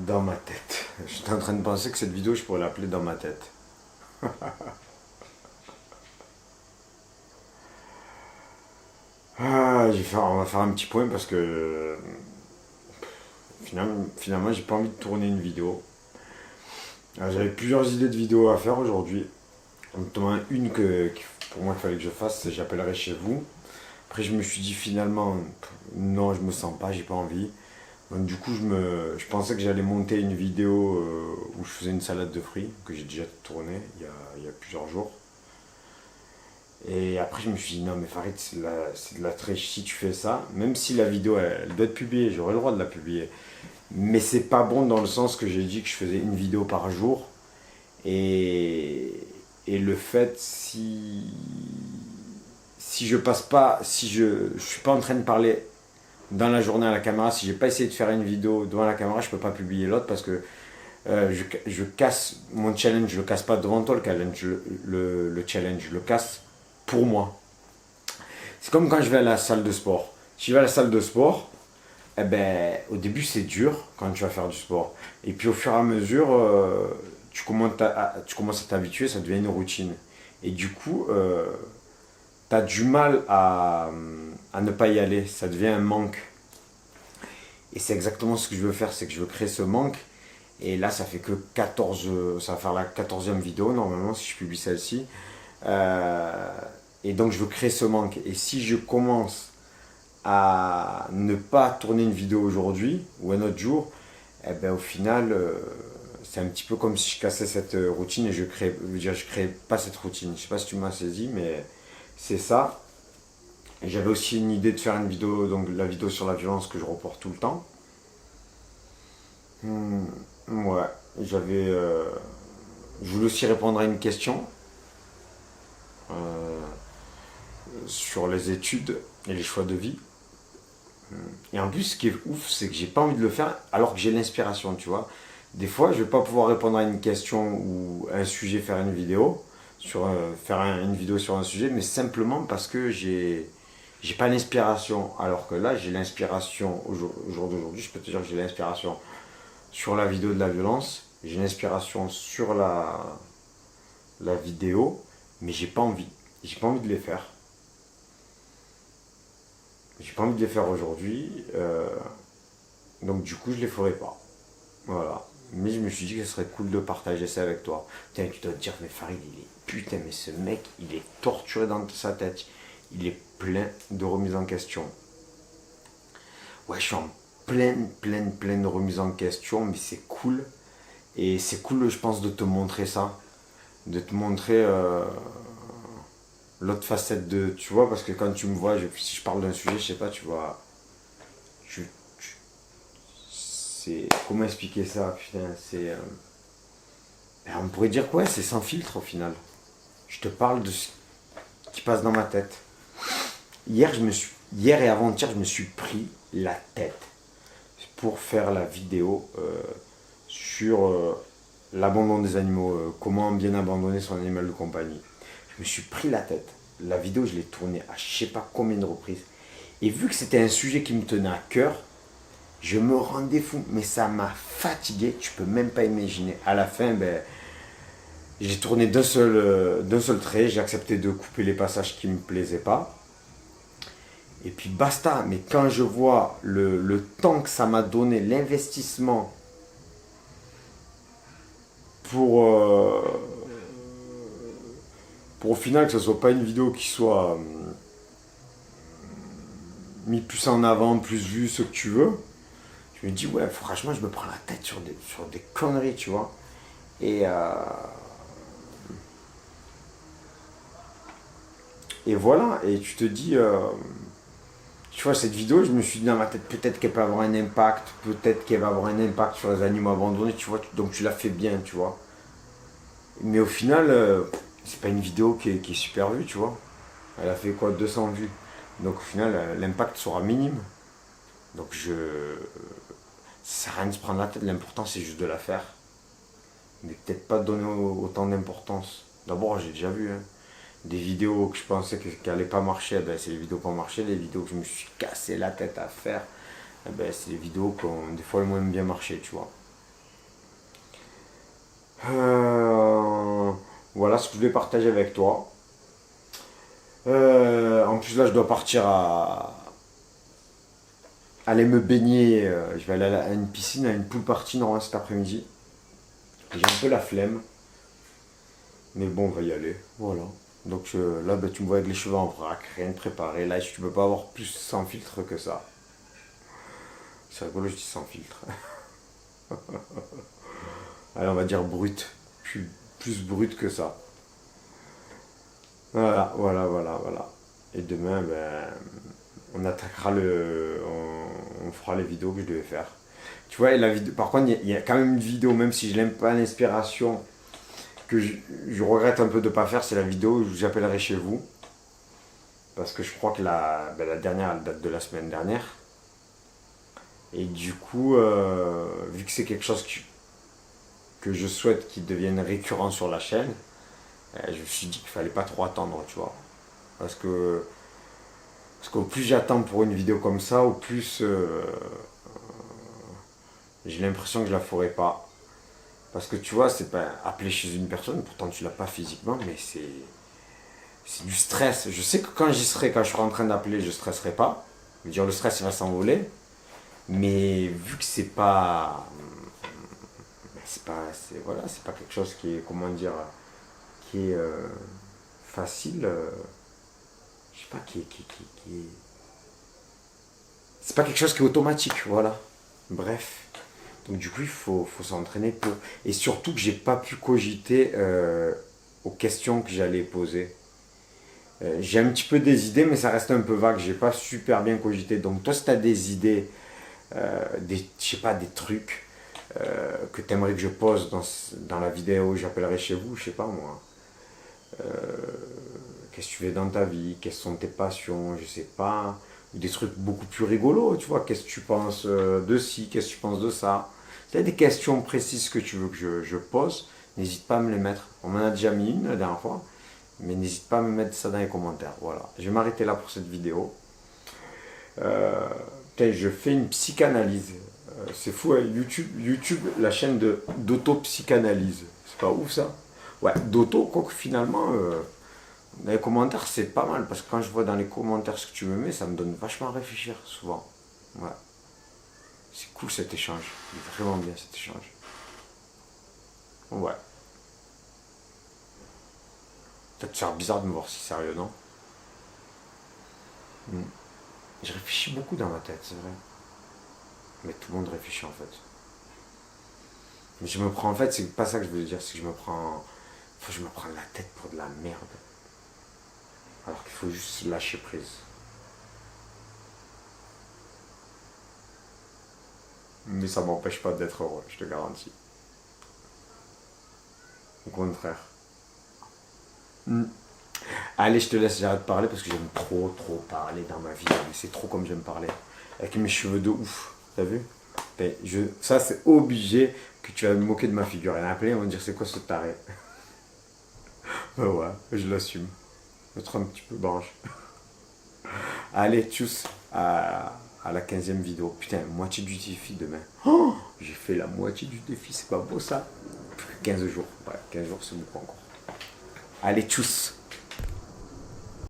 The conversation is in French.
Dans ma tête. J'étais en train de penser que cette vidéo, je pourrais l'appeler dans ma tête. On va faire un petit point parce que finalement j'ai pas envie de tourner une vidéo. J'avais plusieurs idées de vidéos à faire aujourd'hui. Notamment une pour moi qu'il fallait que je fasse, c'est j'appellerai chez vous. Après je me suis dit finalement, non je me sens pas, j'ai pas envie. Donc du coup je pensais que j'allais monter une vidéo où je faisais une salade de fruits, que j'ai déjà tournée il y a plusieurs jours. Et après, je me suis dit, non, mais Farid, c'est de la triche. Si tu fais ça, même si la vidéo, elle doit être publiée, j'aurai le droit de la publier. Mais c'est pas bon dans le sens que j'ai dit que je faisais une vidéo par jour. Et, et le fait, si je passe pas, si je suis pas en train de parler dans la journée à la caméra, si j'ai pas essayé de faire une vidéo devant la caméra, je peux pas publier l'autre parce que je casse mon challenge, je le casse pas devant toi le challenge, le challenge, je le casse pour moi. C'est comme quand je vais à la salle de sport. Si je vais à la salle de sport, eh ben, au début c'est dur quand tu vas faire du sport. Et puis au fur et à mesure, tu commences à t'habituer, ça devient une routine. Et du coup, tu as du mal à ne pas y aller, ça devient un manque. Et c'est exactement ce que je veux faire, c'est que je veux créer ce manque. Et là, ça fait que 14, ça va faire la 14e vidéo normalement si je publie celle-ci. Euh, et donc je veux créer ce manque. Et si je commence à ne pas tourner une vidéo aujourd'hui ou un autre jour, eh ben, au final, c'est un petit peu comme si je cassais cette routine et je crée pas cette routine. Je sais pas si tu m'as saisi, mais c'est ça. Et j'avais aussi une idée de faire une vidéo, donc la vidéo sur la violence que je reporte tout le temps. Hmm, ouais, j'avais. Je voulais aussi répondre à une question euh, sur les études et les choix de vie. Et en plus, ce qui est ouf, c'est que j'ai pas envie de le faire alors que j'ai l'inspiration, tu vois. Des fois, je vais pas pouvoir répondre à une question ou à un sujet, faire une vidéo, une vidéo sur un sujet, mais simplement parce que j'ai pas l'inspiration. Alors que là, j'ai l'inspiration au jour d'aujourd'hui, je peux te dire que j'ai l'inspiration sur la vidéo de la violence, j'ai l'inspiration sur la vidéo, mais j'ai pas envie. J'ai pas envie de les faire. J'ai pas envie de les faire aujourd'hui, donc du coup, je les ferai pas. Voilà. Mais je me suis dit que ce serait cool de partager ça avec toi. Putain, tu dois te dire, mais Farid, il est. Putain, mais ce mec, il est torturé dans sa tête. Il est plein de remises en question. Ouais, je suis en pleine remise en question, mais c'est cool. Et c'est cool, je pense, de te montrer ça. De te montrer l'autre facette de. Tu vois, parce que quand tu me vois, si je parle d'un sujet, je sais pas, tu vois. C'est. Comment expliquer ça, putain, c'est. On pourrait dire quoi, c'est sans filtre au final. Je te parle de ce qui passe dans ma tête. Hier et avant-hier, je me suis pris la tête pour faire la vidéo sur l'abandon des animaux, comment bien abandonner son animal de compagnie. Je me suis pris la tête. La vidéo, je l'ai tournée à je sais pas combien de reprises. Et vu que c'était un sujet qui me tenait à cœur, je me rendais fou. Mais ça m'a fatigué, tu peux même pas imaginer. À la fin, ben, j'ai tourné d'un seul trait, j'ai accepté de couper les passages qui me plaisaient pas. Et puis basta, mais quand je vois le temps que ça m'a donné, l'investissement pour, pour au final que ce soit pas une vidéo qui soit mis plus en avant, plus vue, ce que tu veux, je me dis ouais, franchement, je me prends la tête sur des conneries, tu vois. Et, euh, et voilà, et tu te dis, tu vois, cette vidéo, je me suis dit dans ma tête, peut-être qu'elle peut avoir un impact, peut-être qu'elle va avoir un impact sur les animaux abandonnés, tu vois, donc tu l'as fait bien, tu vois. Mais au final, c'est pas une vidéo qui est super vue, tu vois. Elle a fait quoi, 200 vues. Donc au final, l'impact sera minime. Donc ça sert à rien de se prendre la tête, l'important c'est juste de la faire. Mais peut-être pas donner autant d'importance. D'abord, j'ai déjà vu des vidéos que je pensais qu'elles n'allaient pas marcher, eh ben, c'est les vidéos qui ont marché. Les vidéos que je me suis cassé la tête à faire, eh ben, c'est les vidéos qui ont des fois le moins bien marché, tu vois. Voilà ce que je voulais partager avec toi. En plus là je dois partir à aller me baigner. Je vais aller à une piscine, à une pool party normalement cet après-midi. J'ai un peu la flemme. Mais bon, on va y aller. Voilà. Donc là, bah, tu me vois avec les cheveux en vrac, rien de préparé. Là, tu peux pas avoir plus sans filtre que ça. C'est rigolo, je dis sans filtre. Allez, on va dire brut. Plus brut que ça. Voilà, voilà, voilà, voilà. Et demain, ben, on attaquera on fera les vidéos que je devais faire. Tu vois, la vidéo, par contre, il y a quand même une vidéo, même si je n'aime pas l'inspiration, que je regrette un peu de ne pas faire, c'est la vidéo où j'appellerai chez vous. Parce que je crois que la dernière, elle date de la semaine dernière. Et du coup, vu que c'est quelque chose que je souhaite qu'il devienne récurrent sur la chaîne, je me suis dit qu'il fallait pas trop attendre, tu vois. Parce que Parce qu'au plus j'attends pour une vidéo comme ça, au plus j'ai l'impression que je la ferai pas. Parce que tu vois, c'est pas appeler chez une personne, pourtant tu l'as pas physiquement, mais c'est du stress. Je sais que quand j'y serai, quand je serai en train d'appeler, je stresserai pas. Je veux dire, le stress il va s'envoler. Mais vu que c'est pas quelque chose qui est, comment dire, qui est facile. Je sais pas, c'est pas quelque chose qui est automatique, voilà. Bref. Donc du coup, il faut s'entraîner pour. Et surtout que j'ai pas pu cogiter aux questions que j'allais poser. J'ai un petit peu des idées, mais ça reste un peu vague. J'ai pas super bien cogité. Donc toi, si tu as des idées, je sais pas, des trucs que tu aimerais que je pose dans la vidéo, j'appellerai chez vous, je sais pas moi. Qu'est-ce que tu fais dans ta vie, quelles sont tes passions, je sais pas. Ou des trucs beaucoup plus rigolos, tu vois. Qu'est-ce que tu penses de ci, qu'est-ce que tu penses de ça. Si tu as des questions précises que tu veux que je pose, n'hésite pas à me les mettre. On m'en a déjà mis une la dernière fois, mais n'hésite pas à me mettre ça dans les commentaires. Voilà. Je vais m'arrêter là pour cette vidéo. Je fais une psychanalyse. C'est fou, hein, YouTube, la chaîne d'auto-psychanalyse. C'est pas ouf ça. Ouais, d'auto, quoique finalement, dans les commentaires, c'est pas mal. Parce que quand je vois dans les commentaires ce que tu me mets, ça me donne vachement à réfléchir, souvent. Ouais. C'est cool cet échange. Il est vraiment bien cet échange. Ouais. Ça te faire bizarre de me voir si sérieux, non? Hmm. Je réfléchis beaucoup dans ma tête, c'est vrai. Mais tout le monde réfléchit en fait. Mais je me prends, en fait, c'est pas ça que je voulais dire, c'est que je me prends la tête pour de la merde. Alors qu'il faut juste lâcher prise. Mais ça m'empêche pas d'être heureux, je te garantis. Au contraire. Hmm. Allez, je te laisse, j'arrête de parler parce que j'aime trop parler dans ma vie. Mais c'est trop comme j'aime parler. Avec mes cheveux de ouf. T'as vu? Mais ça, c'est obligé que tu vas me moquer de ma figure. Et appeler, on va me dire c'est quoi ce taré? Bah ouais, je l'assume. Être un petit peu branche. Allez, tchuss à la 15e vidéo. Putain, moitié du défi demain. Oh, j'ai fait la moitié du défi, c'est pas beau ça? Plus que 15 jours. Ouais, 15 jours, c'est beaucoup encore. Allez, tchuss.